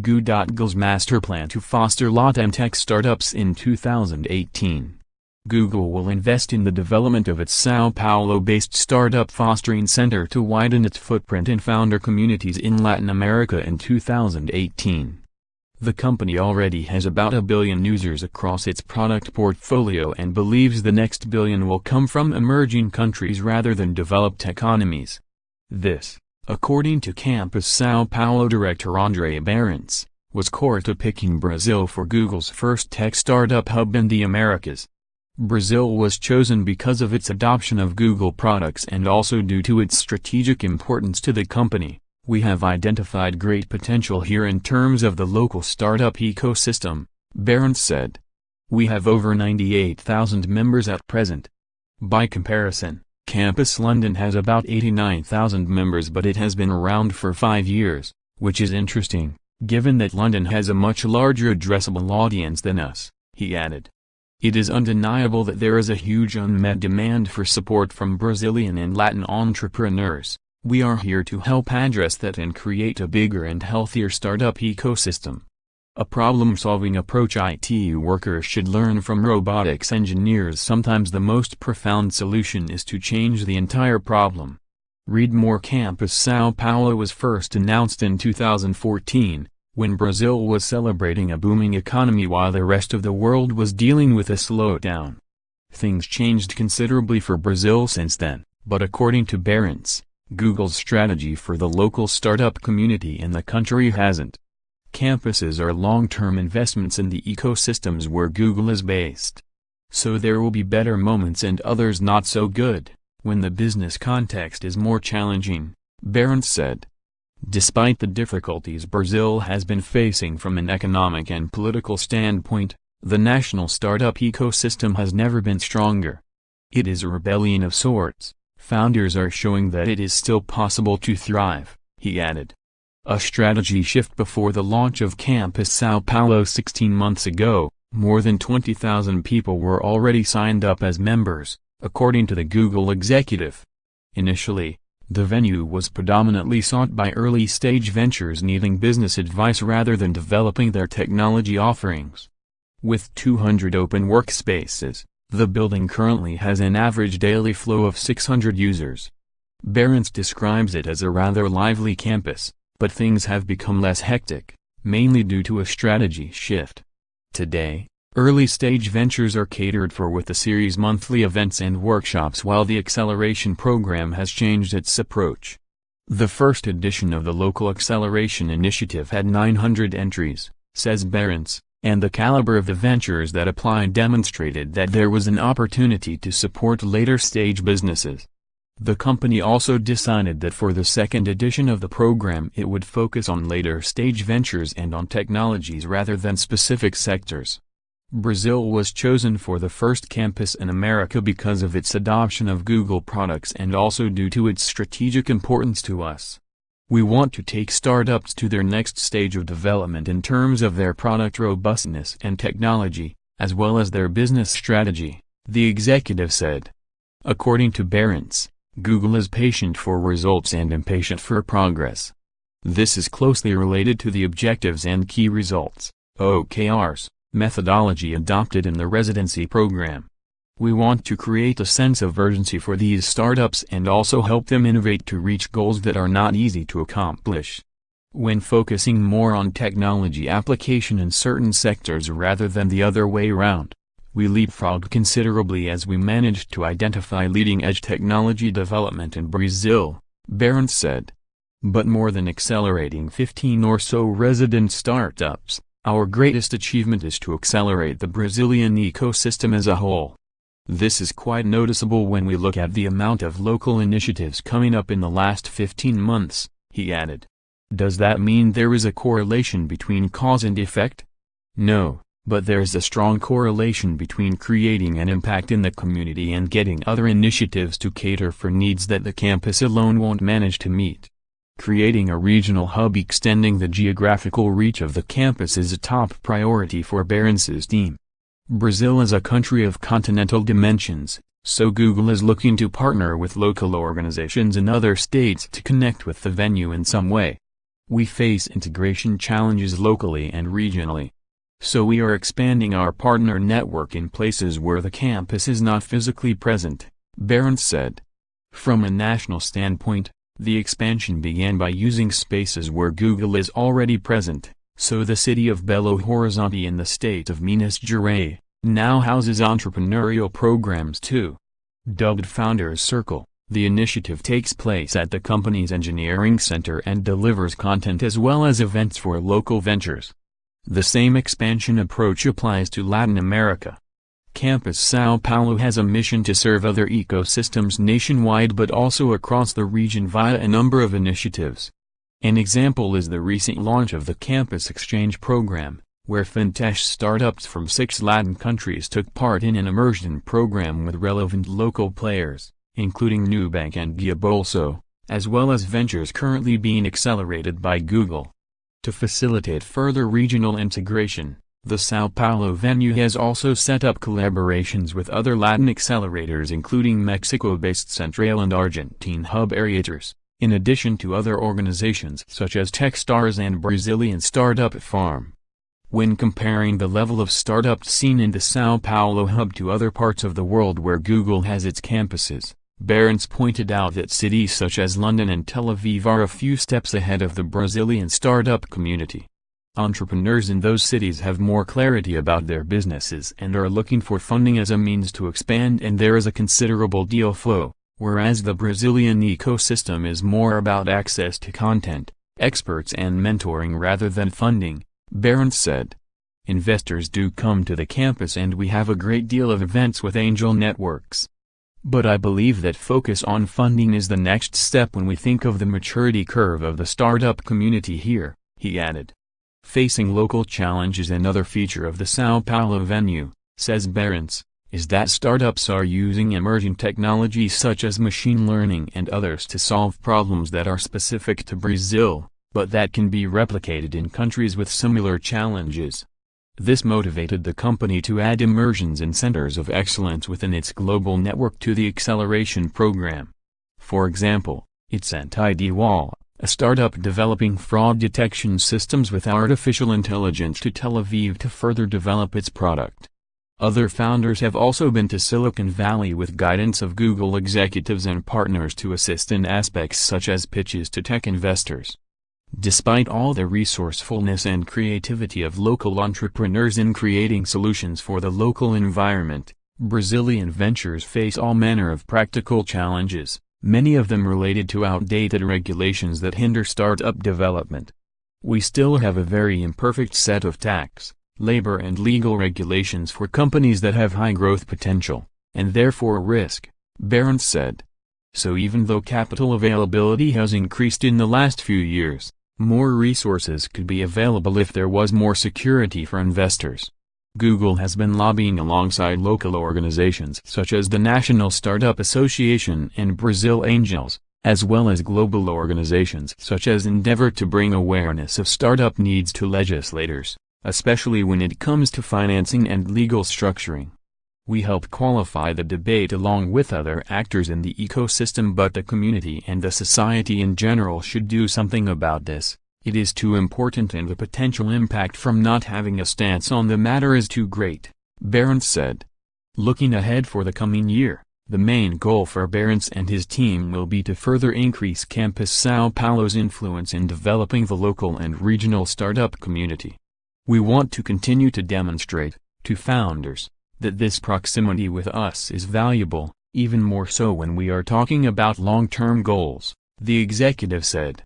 Goo.gle's masterplan to foster LatAm tech startups in 2018. Google will invest in the development of its São Paulo-based startup fostering center to widen its footprint in founder communities in Latin America in 2018. The company already has about 1 billion users across its product portfolio and believes the next billion will come from emerging countries rather than developed economies. This, according to Campus São Paulo director André Barrence, was core to picking Brazil for Google's first tech startup hub in the Americas. Brazil was chosen because of its adoption of Google products and also due to its strategic importance to the company. We have identified great potential here in terms of the local startup ecosystem, Barrence said. We have over 98,000 members at present. By comparison, Campus London has about 89,000 members, but it has been around for 5 years, which is interesting, given that London has a much larger addressable audience than us, he added. It is undeniable that there is a huge unmet demand for support from Brazilian and Latin entrepreneurs. We are here to help address that and create a bigger and healthier startup ecosystem. A problem-solving approach IT workers should learn from robotics engineers. Sometimes the most profound solution is to change the entire problem. Read more. Campus São Paulo was first announced in 2014, when Brazil was celebrating a booming economy while the rest of the world was dealing with a slowdown. Things changed considerably for Brazil since then, but according to Barrence, Google's strategy for the local startup community in the country hasn't. Campuses are long-term investments in the ecosystems where Google is based. So there will be better moments and others not so good, when the business context is more challenging, Barrence said. Despite the difficulties Brazil has been facing from an economic and political standpoint, the national startup ecosystem has never been stronger. It is a rebellion of sorts. Founders are showing that it is still possible to thrive, he added. A strategy shift. Before the launch of Campus São Paulo 16 months ago, more than 20,000 people were already signed up as members, according to the Google executive. Initially, the venue was predominantly sought by early-stage ventures needing business advice rather than developing their technology offerings. With 200 open workspaces, the building currently has an average daily flow of 600 users. Barrence describes it as a rather lively campus, but things have become less hectic, mainly due to a strategy shift. Today, early-stage ventures are catered for with a series monthly events and workshops, while the acceleration program has changed its approach. The first edition of the local acceleration initiative had 900 entries, says Barrence, and the caliber of the ventures that applied demonstrated that there was an opportunity to support later-stage businesses. The company also decided that for the second edition of the program it would focus on later-stage ventures and on technologies rather than specific sectors. Brazil was chosen for the first campus in America because of its adoption of Google products and also due to its strategic importance to us. We want to take startups to their next stage of development in terms of their product robustness and technology, as well as their business strategy, the executive said. According to Barrence, Google is patient for results and impatient for progress. This is closely related to the objectives and key results, OKRs, methodology adopted in the residency program. We want to create a sense of urgency for these startups and also help them innovate to reach goals that are not easy to accomplish. When focusing more on technology application in certain sectors rather than the other way around, we leapfrogged considerably as we managed to identify leading-edge technology development in Brazil, Barrence said. But more than accelerating 15 or so resident startups, our greatest achievement is to accelerate the Brazilian ecosystem as a whole. This is quite noticeable when we look at the amount of local initiatives coming up in the last 15 months, he added. Does that mean there is a correlation between cause and effect? No, but there's a strong correlation between creating an impact in the community and getting other initiatives to cater for needs that the campus alone won't manage to meet. Creating a regional hub extending the geographical reach of the campus is a top priority for Barrence's team. Brazil is a country of continental dimensions, so Google is looking to partner with local organizations in other states to connect with the venue in some way. We face integration challenges locally and regionally. So we are expanding our partner network in places where the campus is not physically present, Barrence said. From a national standpoint, the expansion began by using spaces where Google is already present, so the city of Belo Horizonte in the state of Minas Gerais now houses entrepreneurial programs too. Dubbed Founders Circle, the initiative takes place at the company's engineering center and delivers content as well as events for local ventures. The same expansion approach applies to Latin America. Campus São Paulo has a mission to serve other ecosystems nationwide but also across the region via a number of initiatives. An example is the recent launch of the Campus Exchange program, where fintech startups from 6 Latin countries took part in an immersion program with relevant local players, including Nubank and Goo.gle, as well as ventures currently being accelerated by Google. To facilitate further regional integration, the São Paulo venue has also set up collaborations with other Latin accelerators including Mexico-based Central and Argentine hub aerators, in addition to other organizations such as Techstars and Brazilian Startup Farm. When comparing the level of startups seen in the São Paulo hub to other parts of the world where Google has its campuses, Barrence pointed out that cities such as London and Tel Aviv are a few steps ahead of the Brazilian startup community. Entrepreneurs in those cities have more clarity about their businesses and are looking for funding as a means to expand, and there is a considerable deal flow, whereas the Brazilian ecosystem is more about access to content, experts and mentoring rather than funding, Barrence said. Investors do come to the campus and we have a great deal of events with angel networks. But I believe that focus on funding is the next step when we think of the maturity curve of the startup community here, he added. Facing local challenges. Another feature of the São Paulo venue, says Barrence, is that startups are using emerging technologies such as machine learning and others to solve problems that are specific to Brazil, but that can be replicated in countries with similar challenges. This motivated the company to add immersions and centers of excellence within its global network to the acceleration program. For example, it sent ID-Wall, a startup developing fraud detection systems with artificial intelligence, to Tel Aviv to further develop its product. Other founders have also been to Silicon Valley with guidance of Google executives and partners to assist in aspects such as pitches to tech investors. Despite all the resourcefulness and creativity of local entrepreneurs in creating solutions for the local environment, Brazilian ventures face all manner of practical challenges, many of them related to outdated regulations that hinder startup development. We still have a very imperfect set of tax, labor and legal regulations for companies that have high growth potential, and therefore risk, Barrence said. So even though capital availability has increased in the last few years, more resources could be available if there was more security for investors. Google has been lobbying alongside local organizations such as the National Startup Association and Brazil Angels, as well as global organizations such as Endeavor, to bring awareness of startup needs to legislators, especially when it comes to financing and legal structuring. We help qualify the debate along with other actors in the ecosystem, but the community and the society in general should do something about this. It is too important and the potential impact from not having a stance on the matter is too great, Barrence said. Looking ahead for the coming year, the main goal for Barrence and his team will be to further increase Campus São Paulo's influence in developing the local and regional startup community. We want to continue to demonstrate, to founders, that this proximity with us is valuable, even more so when we are talking about long-term goals, the executive said.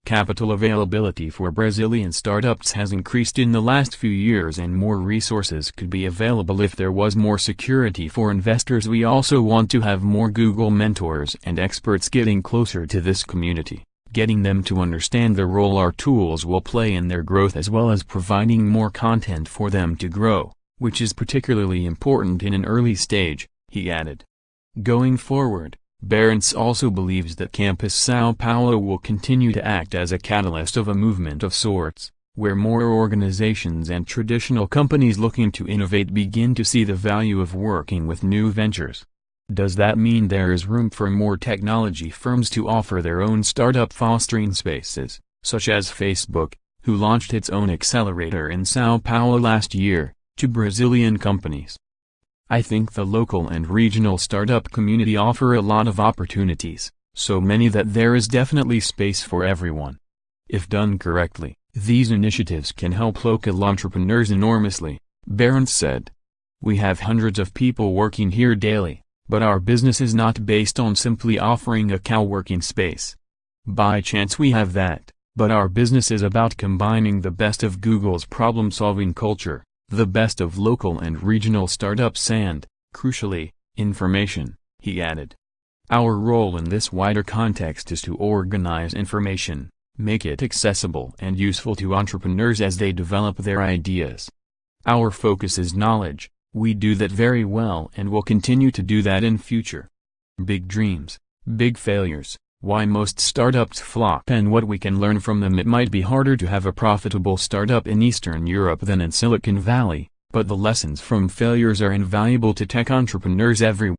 Capital availability for Brazilian startups has increased in the last few years and more resources could be available if there was more security for investors. We also want to have more Google mentors and experts getting closer to this community, getting them to understand the role our tools will play in their growth, as well as providing more content for them to grow, which is particularly important in an early stage, he added. Going forward, Barrence also believes that Campus São Paulo will continue to act as a catalyst of a movement of sorts, where more organizations and traditional companies looking to innovate begin to see the value of working with new ventures. Does that mean there is room for more technology firms to offer their own startup fostering spaces, such as Facebook, who launched its own accelerator in São Paulo last year, to Brazilian companies. I think the local and regional startup community offer a lot of opportunities, so many that there is definitely space for everyone. If done correctly, these initiatives can help local entrepreneurs enormously, Barrence said. We have hundreds of people working here daily, but our business is not based on simply offering a co-working space. By chance we have that, but our business is about combining the best of Google's problem-solving culture, the best of local and regional startups and, crucially, information, he added. Our role in this wider context is to organize information, make it accessible and useful to entrepreneurs as they develop their ideas. Our focus is knowledge. We do that very well and will continue to do that in future. Big dreams, big failures, why most startups flop and what we can learn from them. It might be harder to have a profitable startup in Eastern Europe than in Silicon Valley, but the lessons from failures are invaluable to tech entrepreneurs everywhere.